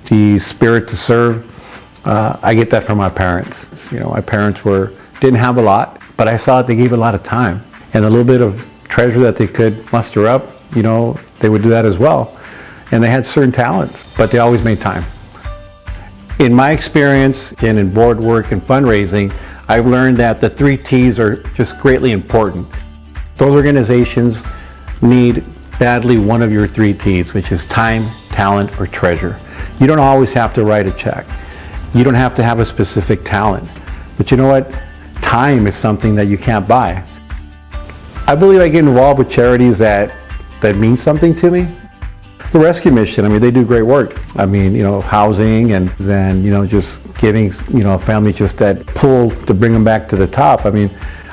the spirit to serve. I get that from my parents. My parents didn't have a lot, but I saw that they gave a lot of time. And a little bit of treasure that they could muster up, they would do that as well. And they had certain talents, but they always made time. In my experience and in board work and fundraising, I've learned that the 3 T's are just greatly important. Those organizations need badly one of your 3 T's, which is time, talent, or treasure. You don't always have to write a check. You don't have to have a specific talent. But you know what? Time is something that you can't buy. I believe I get involved with charities that mean something to me. The rescue mission, they do great work. Housing and then, just giving, a family just that pull to bring them back to the top.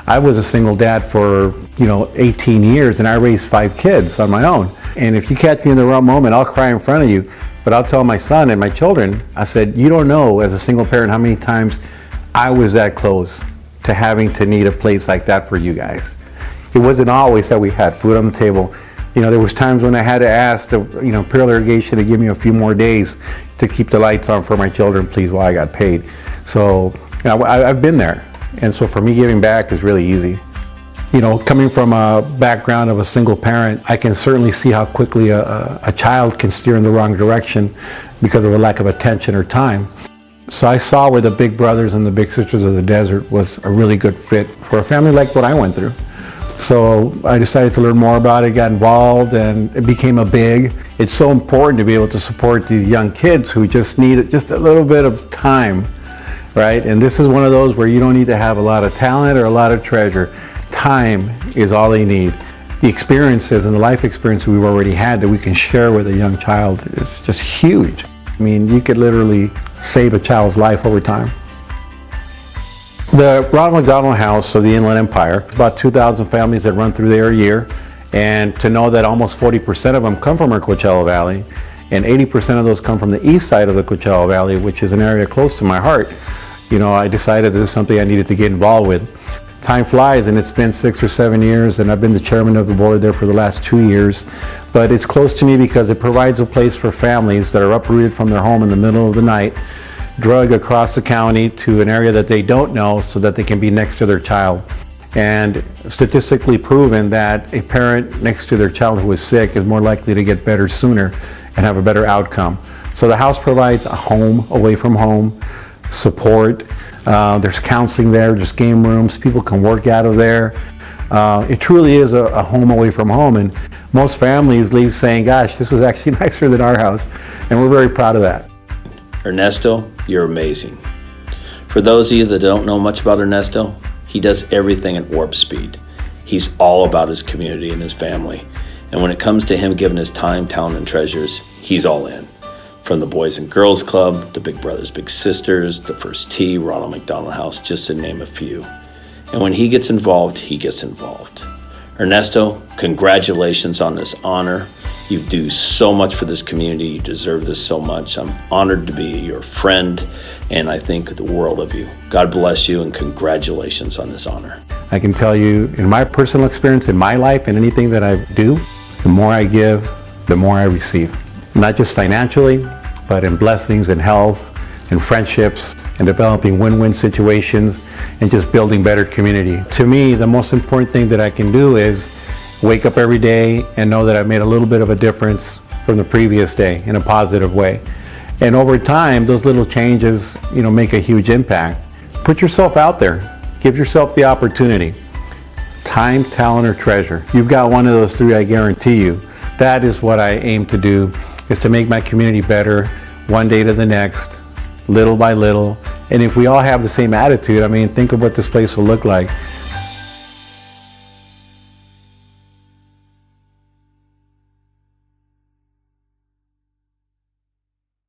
I was a single dad for, 18 years and I raised 5 kids on my own. And if you catch me in the wrong moment, I'll cry in front of you. But I'll tell my son and my children, I said, you don't know as a single parent how many times I was that close to having to need a place like that for you guys. It wasn't always that we had food on the table. There was times when I had to ask the, Pure Irrigation to give me a few more days to keep the lights on for my children, please, while I got paid. So, I've been there. And so for me, giving back is really easy. Coming from a background of a single parent, I can certainly see how quickly a child can steer in the wrong direction because of a lack of attention or time. So I saw where the Big Brothers and the Big Sisters of the Desert was a really good fit for a family like what I went through. So I decided to learn more about it, got involved, and it became a big. It's so important to be able to support these young kids who just need just a little bit of time, right? And this is one of those where you don't need to have a lot of talent or a lot of treasure. Time is all they need. The experiences and the life experience we've already had that we can share with a young child is just huge. You could literally save a child's life over time. The Ronald McDonald House of the Inland Empire, about 2,000 families that run through there a year, and to know that almost 40% of them come from our Coachella Valley, and 80% of those come from the east side of the Coachella Valley, which is an area close to my heart. I decided this is something I needed to get involved with. Time flies, and it's been 6 or 7 years, and I've been the chairman of the board there for the last 2 years. But it's close to me because it provides a place for families that are uprooted from their home in the middle of the night, drug across the county to an area that they don't know so that they can be next to their child. And statistically proven that a parent next to their child who is sick is more likely to get better sooner and have a better outcome. So the house provides a home away from home, support. There's counseling there, there's game rooms, people can work out of there. It truly is a home away from home, and most families leave saying, gosh, this was actually nicer than our house, and we're very proud of that. Ernesto, you're amazing. For those of you that don't know much about Ernesto, he does everything at warp speed. He's all about his community and his family. And when it comes to him giving his time, talent, and treasures, he's all in. From the Boys and Girls Club, the Big Brothers, Big Sisters, the First Tee, Ronald McDonald House, just to name a few. And when he gets involved, he gets involved. Ernesto, congratulations on this honor. You do so much for this community. You deserve this so much. I'm honored to be your friend, and I think the world of you. God bless you, and congratulations on this honor. I can tell you, in my personal experience, in my life, and anything that I do, the more I give, the more I receive. Not just financially, but in blessings and health and friendships and developing win-win situations and just building better community. To me, the most important thing that I can do is wake up every day and know that I've made a little bit of a difference from the previous day in a positive way. And over time, those little changes, make a huge impact. Put yourself out there. Give yourself the opportunity. Time, talent, or treasure. You've got one of those 3, I guarantee you. That is what I aim to do, is to make my community better one day to the next, little by little. And if we all have the same attitude, think of what this place will look like.